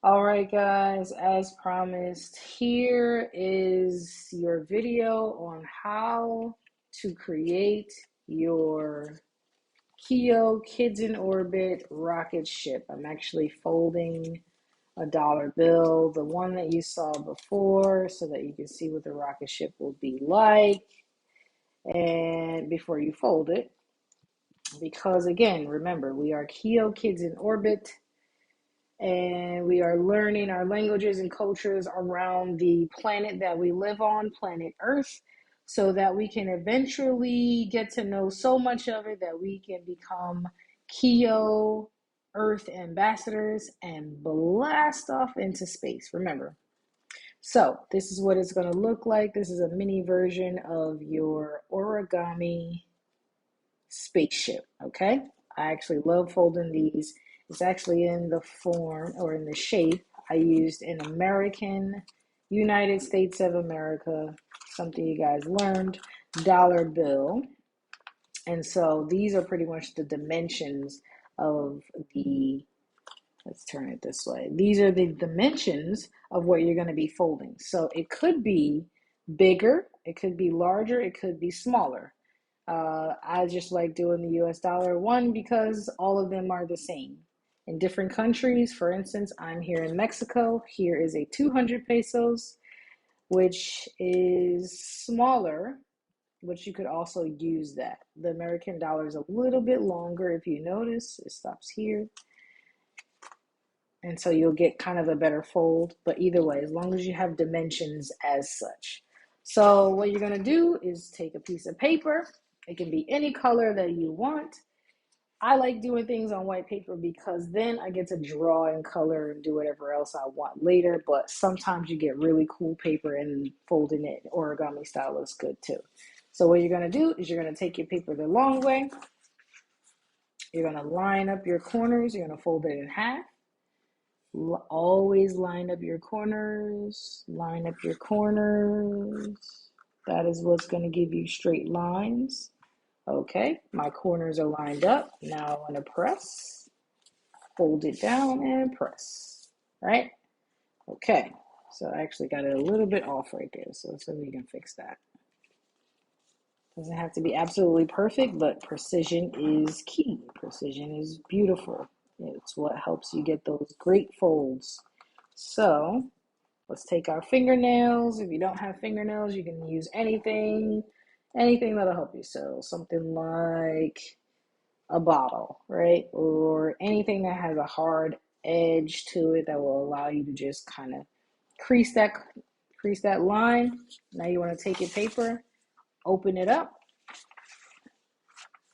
All right, guys, as promised, here is your video on how to create your KIO Kids in Orbit rocket ship. I'm actually folding a dollar bill, the one that you saw before, so that you can see what the rocket ship will be like and before you fold it. Because again, remember, we are KIO Kids in Orbit and we are learning our languages and cultures around the planet that we live on, planet Earth, so that we can eventually get to know so much of it that we can become KIO Earth ambassadors and blast off into space. Remember. So, this is what it's going to look like. This is a mini version of your origami spaceship, okay? I actually love folding these. It's actually in the form or in the shape I used in American, United States of America, something you guys learned, dollar bill. And so these are pretty much the dimensions of the, let's turn it this way. These are the dimensions of what you're going to be folding. So it could be bigger, it could be larger, it could be smaller. I just like doing the US dollar one because all of them are the same. In different countries, for instance, I'm here in Mexico. Here is a 200 pesos, which is smaller, but you could also use that. The American dollar is a little bit longer. If you notice, it stops here. And so you'll get kind of a better fold. But either way, as long as you have dimensions as such. So what you're going to do is take a piece of paper. It can be any color that you want. I like doing things on white paper because then I get to draw in color and do whatever else I want later. But sometimes you get really cool paper and folding it origami style looks good too. So what you're going to do is you're going to take your paper the long way. You're going to line up your corners. You're going to fold it in half. Always line up your corners. Line up your corners. That is what's going to give you straight lines. Okay, my corners are lined up. Now I want to press, fold it down and press, right? Okay, so I actually got it a little bit off right there, so we can fix that. Doesn't have to be absolutely perfect, but precision is key. Precision is beautiful. It's what helps you get those great folds. So let's take our fingernails. If you don't have fingernails, you can use anything that'll help you. So something like a bottle, right? Or anything that has a hard edge to it that will allow you to just kind of crease that line. Now you want to take your paper, open it up,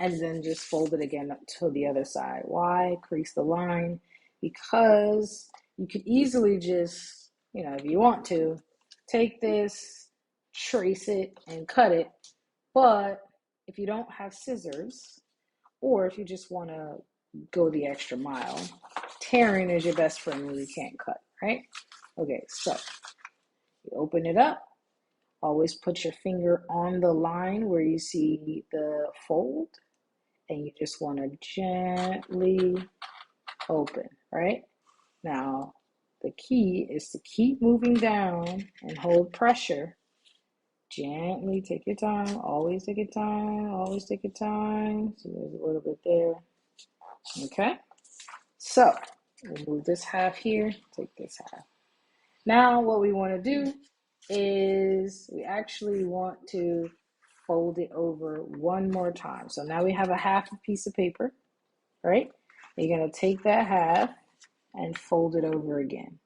and then just fold it again up to the other side. Why crease the line? Because you could easily just, if you want to, take this, trace it, and cut it. But if you don't have scissors, or if you just want to go the extra mile, tearing is your best friend when you can't cut, right? Okay, so you open it up. Always put your finger on the line where you see the fold, and you just want to gently open, right? Now, the key is to keep moving down and hold pressure. Gently take your time. Always take your time. Always take your time. So there's a little bit there. Okay? So, we'll move this half here. Take this half. Now, what we want to do is we actually want to fold it over one more time. So now we have a half a piece of paper, right? You're going to take that half and fold it over again.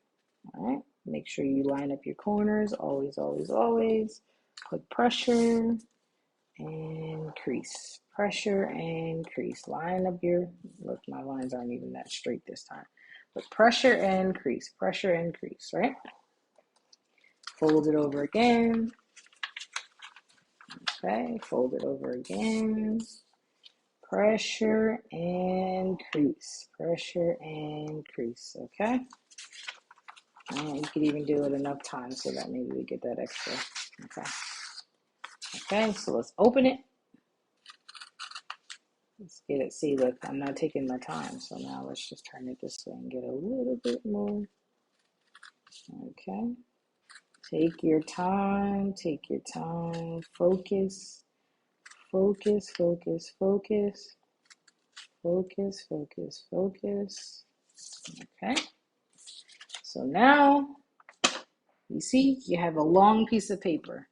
All right? Make sure you line up your corners. Always, always, always. Put pressure and crease. Pressure and crease. Line up your, look, my lines aren't even that straight this time. But pressure and crease. Pressure and crease, right? Fold it over again. Okay, fold it over again. Pressure and crease. Pressure and crease, okay? And you could even do it enough times so that maybe we get that extra. Okay. Okay, so let's open it. Let's get it. See, look, I'm not taking my time. So now let's just turn it this way and get a little bit more. Okay. Take your time, focus, focus, focus, focus, focus, focus, focus. Okay. So now, you see, you have a long piece of paper.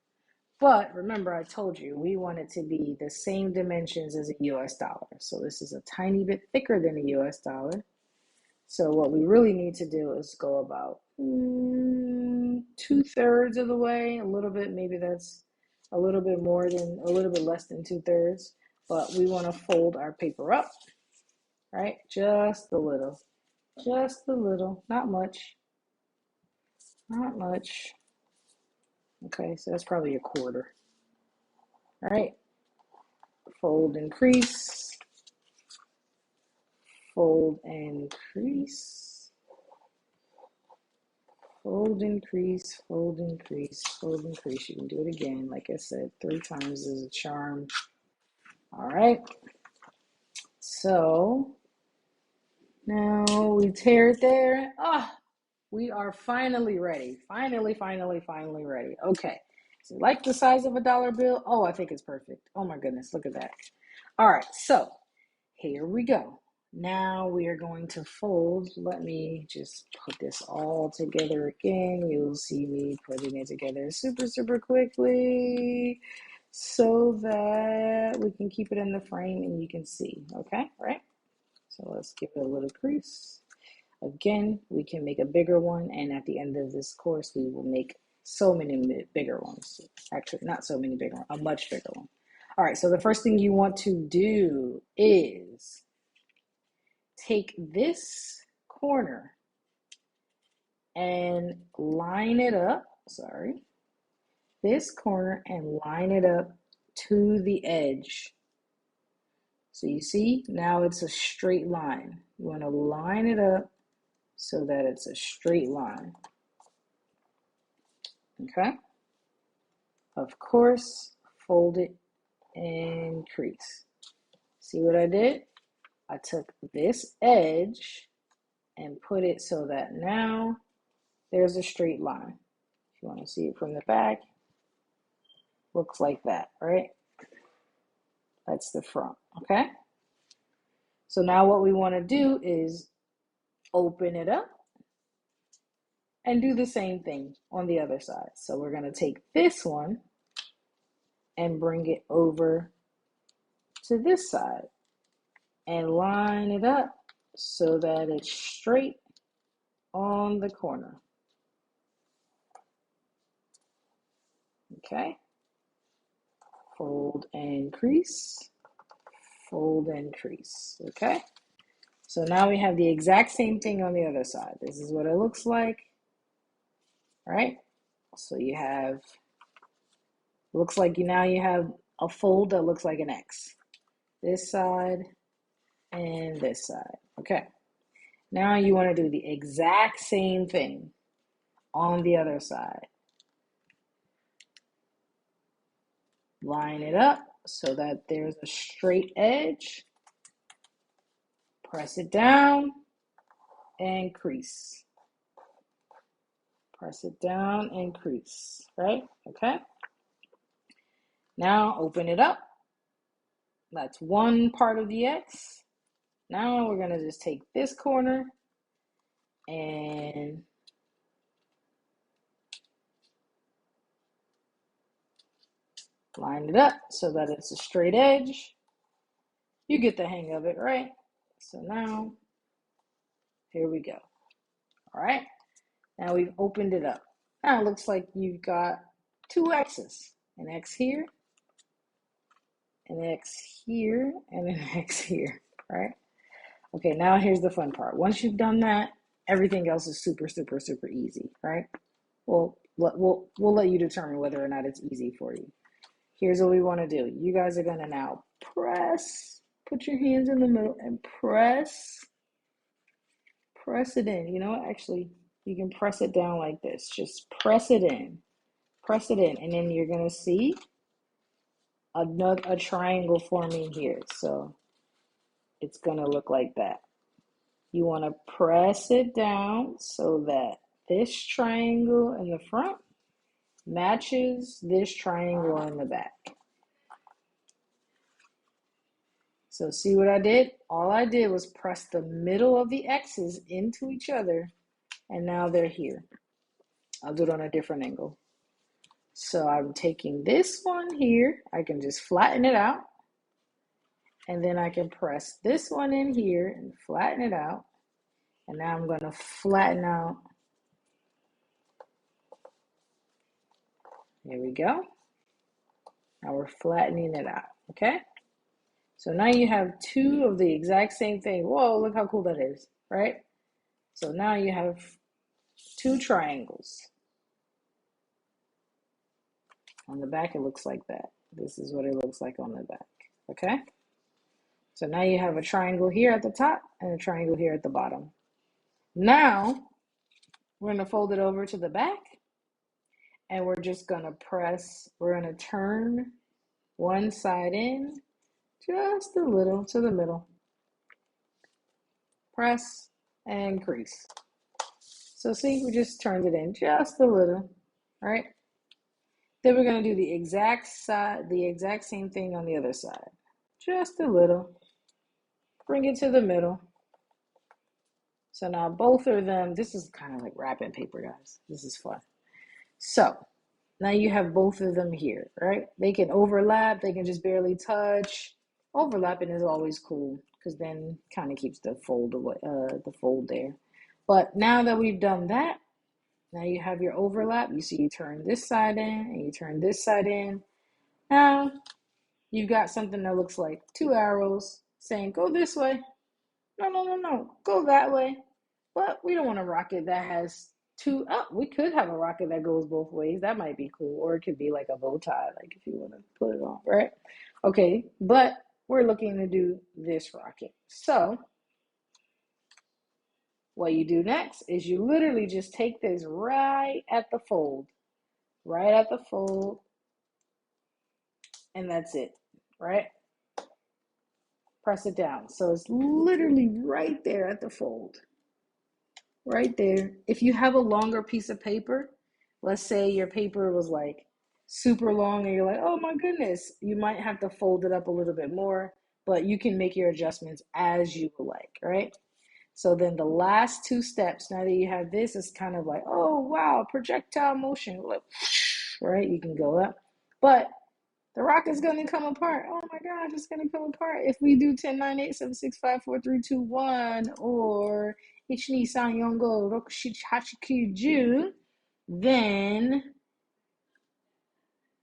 But remember, I told you, we want it to be the same dimensions as a US dollar. So this is a tiny bit thicker than a US dollar. So what we really need to do is go about 2/3 of the way, a little bit, maybe that's a little bit less than 2/3. But we want to fold our paper up, right? Just a little, not much, not much. Okay, so that's probably a quarter. All right, fold and crease, fold and crease, fold and crease, fold and crease, fold and crease. You can do it again. Like I said, 3 times is a charm. All right, so now we tear it there. We are finally ready. Finally ready. Okay. So like the size of a dollar bill? Oh, I think it's perfect. Oh my goodness, look at that. All right, so here we go. Now we are going to fold. Let me just put this all together again. You'll see me putting it together super quickly so that we can keep it in the frame and you can see. Okay, right? So let's give it a little crease. Again, we can make a bigger one, and at the end of this course, we will make so many bigger ones. Actually, not so many bigger ones, a much bigger one. All right, so the first thing you want to do is take this corner and line it up, this corner and line it up to the edge. So you see, now it's a straight line. You want to line it up so that it's a straight line. Okay? Of course, fold it and crease. See what I did? I took this edge and put it so that now there's a straight line. If you want to see it from the back, looks like that, right? That's the front, okay? So now what we want to do is open it up and do the same thing on the other side. So we're going to take this one and bring it over to this side and line it up so that it's straight on the corner. Okay. Fold and crease, fold and crease. Okay. So now we have the exact same thing on the other side. This is what it looks like. All right. So you have, looks like now you have a fold that looks like an X. This side and this side. Okay. Now you want to do the exact same thing on the other side. Line it up so that there's a straight edge. Press it down and crease. Press it down and crease, right? Okay. Now open it up. That's one part of the X. Now we're going to just take this corner and line it up so that it's a straight edge. You get the hang of it, right? So now, here we go. All right. Now we've opened it up. Now it looks like you've got 2 X's. An X here, an X here, and an X here, right? Okay, now here's the fun part. Once you've done that, everything else is super easy, right? We'll let you determine whether or not it's easy for you. Here's what we want to do. You guys are going to now press, put your hands in the middle and press it in. You know what? Actually, you can press it down like this. Just press it in. Press it in. And then you're going to see a triangle forming here. So it's going to look like that. You want to press it down so that this triangle in the front matches this triangle in the back. So see what I did? All I did was press the middle of the X's into each other, and now they're here. I'll do it on a different angle. So I'm taking this one here, I can just flatten it out, and then I can press this one in here and flatten it out, and now I'm going to flatten out. There we go. Now we're flattening it out, okay? So now you have two of the exact same thing. Whoa, look how cool that is, right? So now you have two triangles. On the back, it looks like that. This is what it looks like on the back, okay? So now you have a triangle here at the top and a triangle here at the bottom. Now, we're gonna fold it over to the back and we're just gonna we're gonna turn one side in just a little to the middle. Press and crease. So see, we just turned it in just a little, right? Then we're gonna do the exact same thing on the other side. Just a little. Bring it to the middle. So now both of them, this is kind of like wrapping paper, guys. This is fun. So now you have both of them here, right? They can overlap, they can just barely touch. Overlapping is always cool because then kind of keeps the fold away, the fold there. But now that we've done that, now you have your overlap. You see you turn this side in and you turn this side in. Now you've got something that looks like two arrows saying go this way. No, go that way. But we don't want a rocket that has two. Oh, we could have a rocket that goes both ways. That might be cool. Or it could be like a bow tie, like if you want to put it on, right? Okay, but we're looking to do this rocket. So what you do next is you literally just take this right at the fold, and that's it, right? Press it down. So it's literally right there at the fold. Right there. If you have a longer piece of paper, let's say your paper was like super long and you're like, oh my goodness, you might have to fold it up a little bit more, but you can make your adjustments as you like, right? So then the last two steps, now that you have this, is kind of like, oh wow, projectile motion, like, right? You can go up, but the rocket's gonna come apart. Oh my gosh, it's gonna come apart if we do 10, 9, 8, 7, 6, 5, 4, 3, 2, 1, or Ichni San Yongo Rokushi Hachikiju, then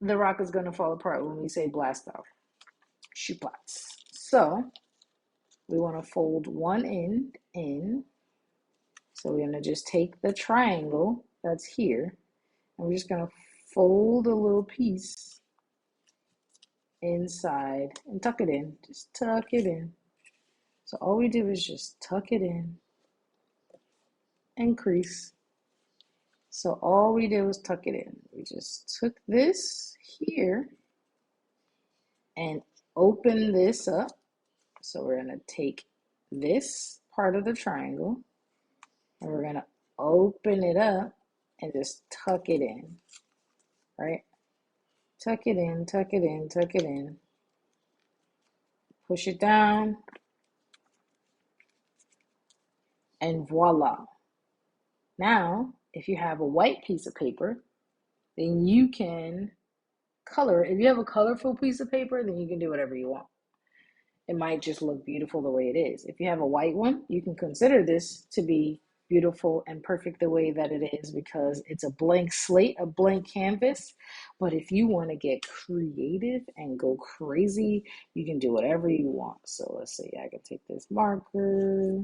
the rocket's gonna fall apart when we say blast off. Shupots. So we want to fold one end in. So we're gonna just take the triangle that's here, and we're just gonna fold a little piece inside and tuck it in. Just tuck it in. So all we do is just tuck it in and crease. So all we did was tuck it in. We just took this here and open this up. So we're going to take this part of the triangle and we're going to open it up and just tuck it in, right? Tuck it in, tuck it in, tuck it in. Push it down. And voila. Now, if you have a white piece of paper, then you can color. If you have a colorful piece of paper, then you can do whatever you want. It might just look beautiful the way it is. If you have a white one, you can consider this to be beautiful and perfect the way that it is because it's a blank slate, a blank canvas. But if you want to get creative and go crazy, you can do whatever you want. So let's say I can take this marker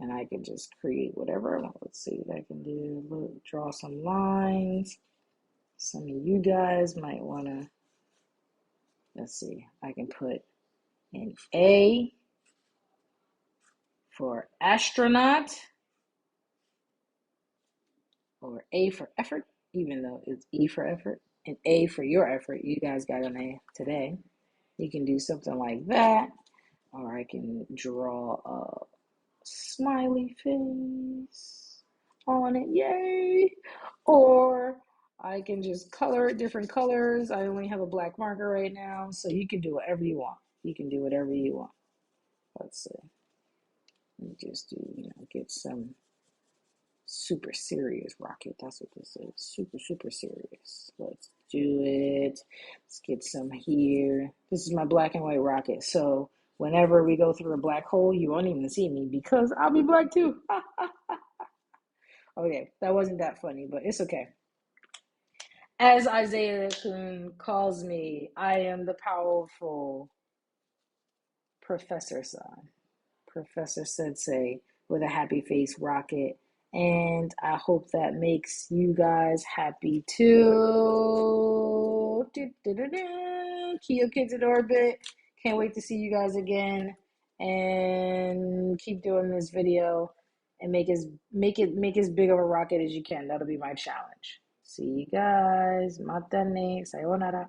and I can just create whatever I want. Let's see what I can do. Draw some lines. Some of you guys might want to, let's see, I can put an A for astronaut or A for effort, even though it's E for effort, and A for your effort. You guys got an A today. You can do something like that, or I can draw a smiley face on on it, yay! Or I can just color it different colors. I only have a black marker right now, so you can do whatever you want. You can do whatever you want. Let's see. Let me just do, get some super serious rocket. That's what this is. Super, super serious. Let's do it. Let's get some here. This is my black and white rocket. So whenever we go through a black hole, you won't even see me because I'll be black too. Okay, that wasn't that funny, but it's okay. As Isaiah Kun calls me, I am the powerful Professor Son. Professor Sensei with a happy face rocket. And I hope that makes you guys happy too. KIO Kids in Orbit. Can't wait to see you guys again. And keep doing this video and make as big of a rocket as you can. That'll be my challenge. See you guys. Matane. Sayonara.